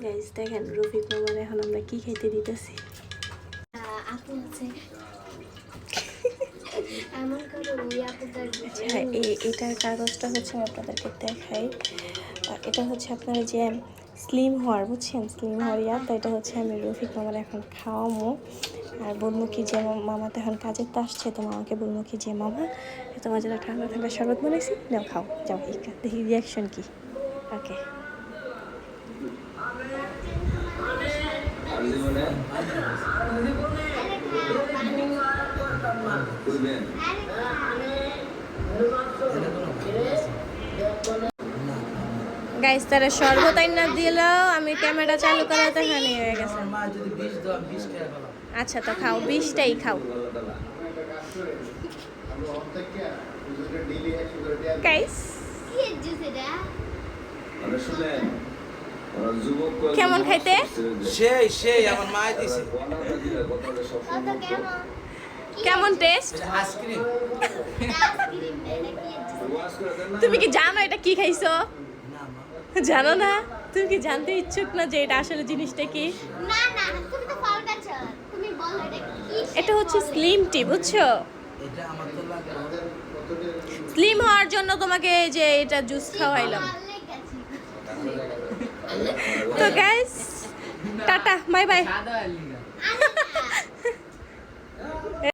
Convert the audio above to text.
Guys দেখেন রফিক মামার এখন আমরা কি খাইতে দিতেছি। আপু আছে এমন করে ওই আপুটার আচ্ছা এটার কাগজটা হচ্ছে আমি আপনাদেরকে দেখাই। এটা হচ্ছে আপনার যে স্লিম হওয়ার, বুঝছেন, স্লিম হওয়ার তো এটা হচ্ছে আমি রফিক মামার এখন খাওয়ামো। আর বলবো কি যে মামা তো এখন কাজের তো আসছে, তো মামাকে বলবো কি যে মামা তোমার জন্য ঠান্ডা ঠান্ডা শরবত বানাইছি, নাও খাও, যাও দেখি রিয়াকশন কি। ওকে গাইস তারা শরবত আইনা দিলেও আমি ক্যামেরা চালু করাতে হানি হয়ে গেছে। আচ্ছা তো খাও, 20টাই খাও গাইস। কেমন খাইতে? সেই সেই আমার মা দিছে। কেমন টেস্ট? আইসক্রিম। তুমি কি জানো এটা কি খাইছো? না মা। জানো না? তুমি কি জানতে ইচ্ছুক না যে এটা আসলে জিনিসটা কি? না না তুমি তো ফল গাছ তুমি বলো এটা কি। এটা হচ্ছে স্লিম টি, বুঝছো? এটা আমার তো লাগে। স্লিম হওয়ার জন্য তোমাকে এই যে এটা জুস খাওয়াইলাম। তো গাইস টাটা বাই বাই।